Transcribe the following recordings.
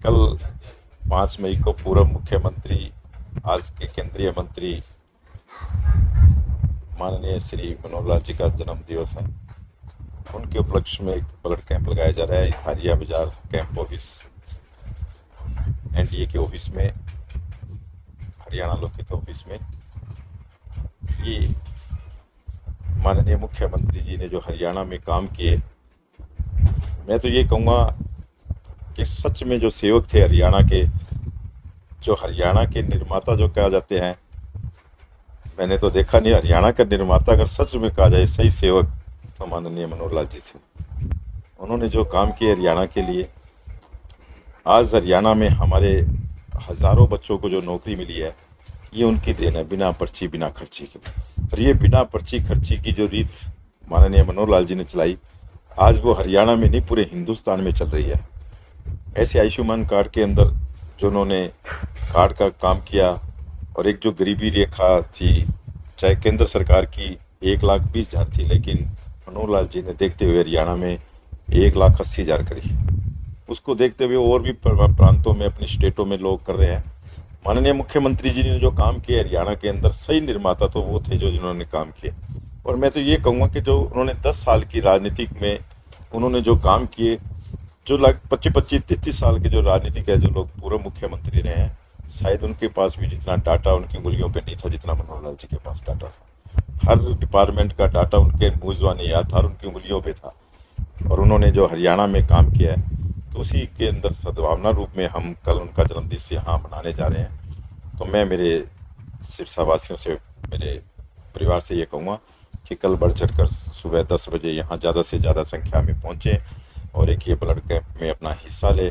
कल 5 मई को पूर्व मुख्यमंत्री, आज के केंद्रीय मंत्री माननीय श्री मनोहर लाल जी का जन्म दिवस है। उनके उपलक्ष्य में एक ब्लड कैंप लगाया जा रहा है हारिया बाजार कैंप ऑफिस, एनडीए के ऑफिस में, हरियाणा लोकहित ऑफिस में। ये माननीय मुख्यमंत्री जी ने जो हरियाणा में काम किए, मैं तो ये कहूँगा कि सच में जो सेवक थे हरियाणा के, जो हरियाणा के निर्माता जो कहा जाते हैं, मैंने तो देखा नहीं हरियाणा का निर्माता अगर सच में कहा जाए सही सेवक, तो माननीय मनोहर लाल जी थे। उन्होंने जो काम किए हरियाणा के लिए, आज हरियाणा में हमारे हज़ारों बच्चों को जो नौकरी मिली है, ये उनकी देन है, बिना पर्ची बिना खर्ची के। और ये बिना पर्ची खर्ची की जो रीत माननीय मनोहर लाल जी ने चलाई, आज वो हरियाणा में नहीं पूरे हिंदुस्तान में चल रही है। ऐसे आयुष्मान कार्ड के अंदर जो उन्होंने कार्ड का काम किया, और एक जो गरीबी रेखा थी, चाहे केंद्र सरकार की 1,20,000 थी, लेकिन मनोहर लाल जी ने देखते हुए हरियाणा में 1,80,000 करी। उसको देखते हुए और भी प्रांतों में, अपनी स्टेटों में लोग कर रहे हैं। माननीय मुख्यमंत्री जी ने जो काम किया हरियाणा के अंदर, सही निर्माता तो वो थे जो जिन्होंने काम किए। और मैं तो ये कहूँगा कि जो उन्होंने 10 साल की राजनीतिक में उन्होंने जो काम किए, जो 25-30 साल के जो राजनीतिक है, जो लोग पूर्व मुख्यमंत्री रहे हैं, शायद उनके पास भी जितना डाटा उनकी उंगलियों पे नहीं था जितना मनोहर लाल जी के पास डाटा था। हर डिपार्टमेंट का डाटा उनके मुँह याद था और उनकी उंगलियों पे था। और उन्होंने जो हरियाणा में काम किया है, तो उसी के अंदर सद्भावना रूप में हम कल उनका जन्मदिवस यहाँ मनाने जा रहे हैं। तो मैं मेरे सिरसा वासियों से, मेरे परिवार से ये कहूँगा कि कल बढ़ चढ़ कर सुबह 10 बजे यहाँ ज़्यादा से ज़्यादा संख्या में पहुँचें और एक ये ब्लड कैंप में अपना हिस्सा ले।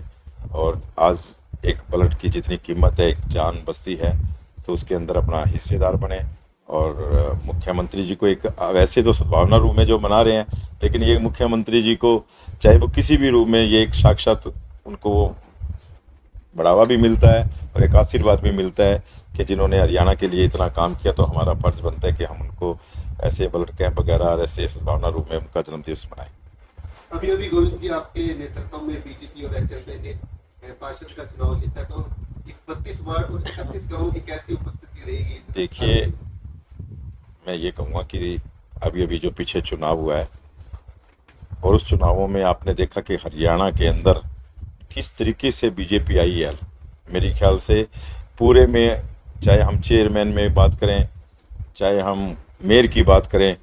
और आज एक ब्लड की जितनी कीमत है, एक जान बस्ती है, तो उसके अंदर अपना हिस्सेदार बने। और मुख्यमंत्री जी को एक, वैसे तो सद्भावना रूप में जो मना रहे हैं, लेकिन ये मुख्यमंत्री जी को चाहे वो किसी भी रूप में, ये एक साक्षात उनको बढ़ावा भी मिलता है और एक आशीर्वाद भी मिलता है कि जिन्होंने हरियाणा के लिए इतना काम किया, तो हमारा फर्ज बनता है कि हम उनको ऐसे ब्लड कैंप वगैरह और ऐसे सद्भावना रूप में उनका जन्मदिवस मनाएं। अभी अभी गोविंद जी आपके नेतृत्व में बीजेपी और एचएलपी ने पार्षद का चुनाव जीता, तो 32 वार्ड और 31 गांवों की कैसी उपस्थिति रहेगी? देखिए, मैं ये कहूँगा कि अभी अभी जो पीछे चुनाव हुआ है, और उस चुनावों में आपने देखा कि हरियाणा के अंदर किस तरीके से बीजेपी आई है। मेरे ख्याल से पूरे में, चाहे हम चेयरमैन में बात करें, चाहे हम मेयर की बात करें,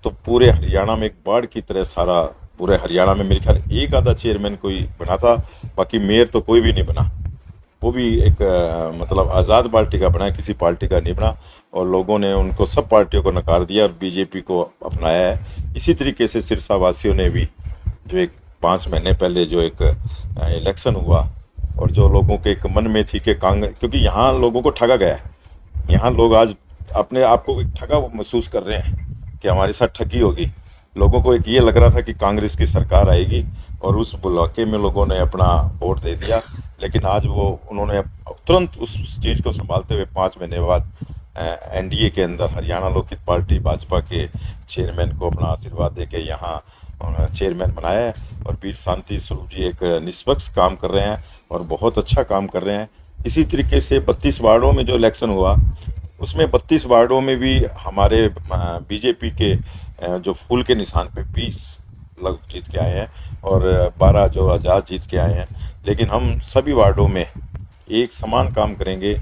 तो पूरे हरियाणा में एक बाढ़ की तरह सारा, पूरे हरियाणा में मेरे ख्याल एक आधा चेयरमैन कोई बना था, बाकी मेयर तो कोई भी नहीं बना। वो भी एक मतलब आज़ाद पार्टी का बना है, किसी पार्टी का नहीं बना। और लोगों ने उनको, सब पार्टियों को नकार दिया और बीजेपी को अपनाया है। इसी तरीके से सिरसा वासियों ने भी, जो एक 5 महीने पहले जो एक इलेक्शन हुआ, और जो लोगों के एक मन में थी कि कांग्रेस, क्योंकि यहाँ लोगों को ठगा गया है, यहाँ लोग आज अपने आप को एक ठगा महसूस कर रहे हैं कि हमारे साथ ठगी होगी। लोगों को एक ये लग रहा था कि कांग्रेस की सरकार आएगी, और उस बुलाके में लोगों ने अपना वोट दे दिया। लेकिन आज वो, उन्होंने तुरंत उस चीज़ को संभालते हुए 5 महीने बाद एनडीए के अंदर हरियाणा लोकहित पार्टी भाजपा के चेयरमैन को अपना आशीर्वाद दे के यहाँ चेयरमैन बनाया है। और वीर शांति स्वरूप जी एक निष्पक्ष काम कर रहे हैं और बहुत अच्छा काम कर रहे हैं। इसी तरीके से 32 वार्डों में जो इलेक्शन हुआ, उसमें 32 वार्डों में भी हमारे बीजेपी के जो फूल के निशान पे 20 लोग जीत के आए हैं और 12 जो आज़ाद जीत के आए हैं। लेकिन हम सभी वार्डों में एक समान काम करेंगे।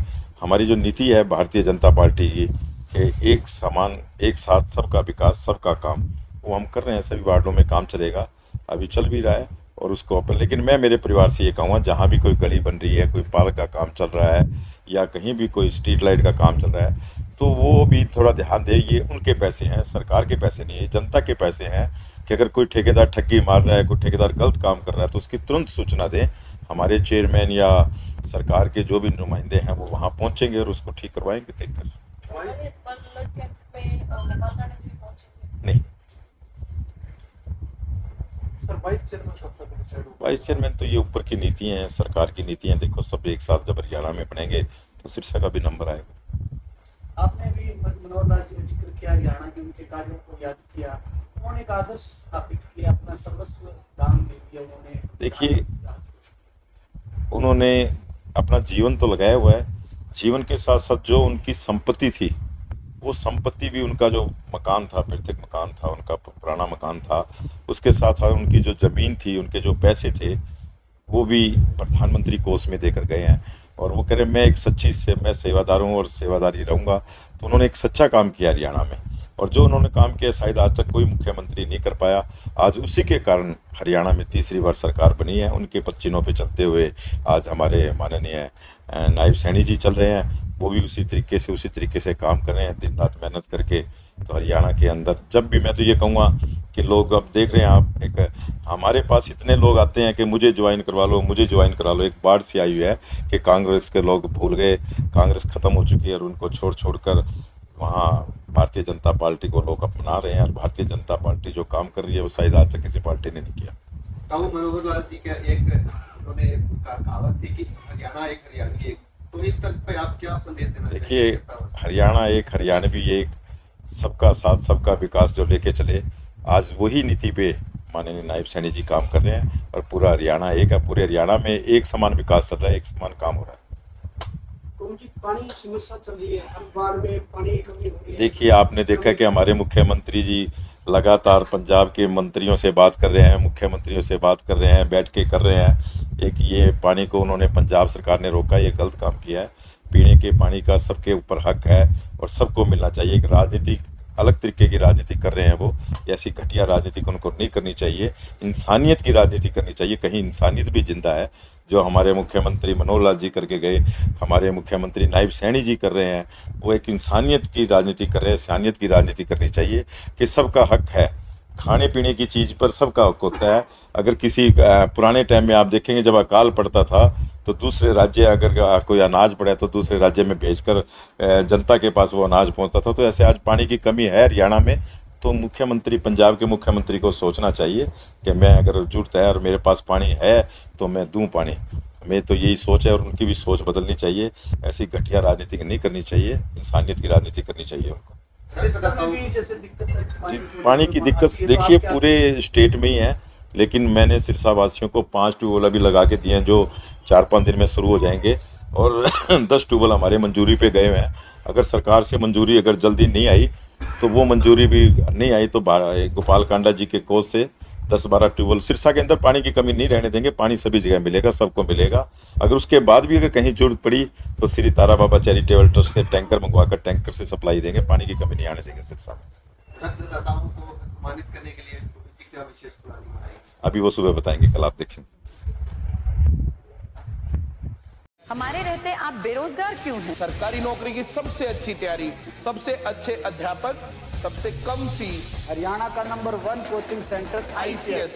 हमारी जो नीति है भारतीय जनता पार्टी की, कि एक समान, एक साथ, सबका विकास, सबका काम, वो हम कर रहे हैं। सभी वार्डों में काम चलेगा, अभी चल भी रहा है। और उसको अपन, लेकिन मैं मेरे परिवार से ये कहूँगा, जहाँ भी कोई गली बन रही है, कोई पार्क का काम चल रहा है, या कहीं भी कोई स्ट्रीट लाइट का काम चल रहा है, तो वो भी थोड़ा ध्यान दे। ये उनके पैसे हैं, सरकार के पैसे नहीं है, जनता के पैसे हैं। कि अगर कोई ठेकेदार ठगी मार रहा है, कोई ठेकेदार गलत काम कर रहा है, तो उसकी तुरंत सूचना दें। हमारे चेयरमैन या सरकार के जो भी नुमाइंदे हैं वो वहाँ पहुँचेंगे और उसको ठीक करवाएंगे देखकर। नहीं, सर, वाइस चेयरमैन कब तक डिसाइड होगा? वाइस चेयरमैन तो ये ऊपर की नीति हैं, सरकार की नीति हैं। देखो, सब एक साथ जब हरियाणा में बनेंगे तो सिरसा का भी नंबर आएगा। आपने भी मनोहर लाल जी का जिक्र किया, हरियाणा के उनके कार्यों को याद किया। उन्होंने एक आदर्श स्थापित किया, अपना सर्वस्व दान दे दिया उन्होंने। देखिए, उन्होंने अपना जीवन तो लगाया हुआ है, जीवन के साथ साथ जो उनकी संपत्ति थी, वो संपत्ति भी, उनका जो मकान था, पैतृक मकान था, उनका पुराना मकान था, उसके साथ साथ उनकी जो ज़मीन थी, उनके जो पैसे थे, वो भी प्रधानमंत्री कोष में देकर गए हैं। और वो कह रहे मैं एक सच्ची से मैं सेवादार हूँ और सेवादारी रहूँगा। तो उन्होंने एक सच्चा काम किया हरियाणा में, और जो उन्होंने काम किया शायद आज तक कोई मुख्यमंत्री नहीं कर पाया। आज उसी के कारण हरियाणा में तीसरी बार सरकार बनी है। उनके पच्चीनों पे चलते हुए आज हमारे माननीय नायब सैनी जी चल रहे हैं, वो भी उसी तरीके से काम कर रहे हैं, दिन रात मेहनत करके। तो हरियाणा के अंदर जब भी, मैं तो ये कहूँगा कि लोग अब देख रहे हैं आप, एक हमारे पास इतने लोग आते हैं कि मुझे ज्वाइन करवा लो, मुझे ज्वाइन करा लो। एक बाढ़ सी आई हुई है कि कांग्रेस के लोग भूल गए, कांग्रेस ख़त्म हो चुकी है और उनको छोड़ कर वहाँ भारतीय जनता पार्टी को लोग अपना रहे हैं। और भारतीय जनता पार्टी जो काम कर रही है वो शायद आज तक किसी पार्टी ने नहीं किया। ताऊ मनोहर लाल जी का एक उन्होंने कहावत थी कि हरियाणा एक हरियाणवी एक, तो इस तरह पे आप क्या संदेश देना चाहिए? देखिए, हरियाणा एक हरियाणवी एक, सबका साथ सबका विकास जो लेके चले, आज वही नीति पे माननीय नायब सैनी जी काम कर रहे हैं और पूरा हरियाणा एक है। पूरे हरियाणा में एक समान विकास चल रहा है, एक समान काम हो रहा है। पानी की समस्या चल रही है, हर बार में पानी की कमी हो रही है। देखिए, आपने देखा कि हमारे मुख्यमंत्री जी लगातार पंजाब के मंत्रियों से बात कर रहे हैं, मुख्यमंत्रियों से बात कर रहे हैं, बैठ के कर रहे हैं। एक ये पानी को उन्होंने, पंजाब सरकार ने रोका, ये गलत काम किया है। पीने के पानी का सबके ऊपर हक है और सबको मिलना चाहिए। एक राजनीतिक, अलग तरीके की राजनीति कर रहे हैं वो, ऐसी घटिया राजनीति उनको नहीं करनी चाहिए। इंसानियत की राजनीति करनी चाहिए, कहीं इंसानियत भी जिंदा है। जो हमारे मुख्यमंत्री मनोहर लाल जी करके गए, हमारे मुख्यमंत्री नायब सैनी जी कर रहे हैं, वो एक इंसानियत की राजनीति कर रहे हैं। इंसानियत की राजनीति करनी चाहिए कि सबका हक है, खाने पीने की चीज़ पर सबका हक होता है। अगर किसी पुराने टाइम में आप देखेंगे जब अकाल पड़ता था तो दूसरे राज्य, अगर कोई अनाज पड़ा तो दूसरे राज्य में भेजकर जनता के पास वो अनाज पहुंचता था। तो ऐसे आज पानी की कमी है हरियाणा में। तो मुख्यमंत्री, पंजाब के मुख्यमंत्री को सोचना चाहिए कि मैं अगर जरूरत है और मेरे पास पानी है तो मैं दूं पानी। मैं तो यही सोच है और उनकी भी सोच बदलनी चाहिए। ऐसी घटिया राजनीति नहीं करनी चाहिए, इंसानियत की राजनीति करनी चाहिए उनको। पानी की दिक्कत देखिए पूरे स्टेट में ही है, लेकिन मैंने सिरसा वासियों को 5 ट्यूबवेल अभी लगा के दिए हैं जो 4-5 दिन में शुरू हो जाएंगे, और 10 ट्यूबवेल हमारे मंजूरी पे गए हुए हैं। अगर सरकार से मंजूरी अगर जल्दी नहीं आई तो वो मंजूरी भी नहीं आई तो गोपाल कांडा जी के कोष से 10-12 ट्यूबवेल सिरसा के अंदर पानी की कमी नहीं रहने देंगे। पानी सभी जगह मिलेगा, सबको मिलेगा। अगर उसके बाद भी अगर कहीं जरूरत पड़ी तो श्री तारा बाबा चैरिटेबल ट्रस्ट से टैंकर मंगवाकर टैंकर से सप्लाई देंगे। पानी की कमी नहीं आने देंगे सिरसा में। रक्तदाताओं को सम्मानित करने के लिए क्या विशेष प्लानिंग बनाई? अभी वो सुबह बताएंगे, कल आप देखें। हमारे रहते आप बेरोजगार क्यों हैं? सरकारी नौकरी की सबसे अच्छी तैयारी, सबसे अच्छे अध्यापक, सबसे कम फीस, हरियाणा का नंबर 1 कोचिंग सेंटर ICS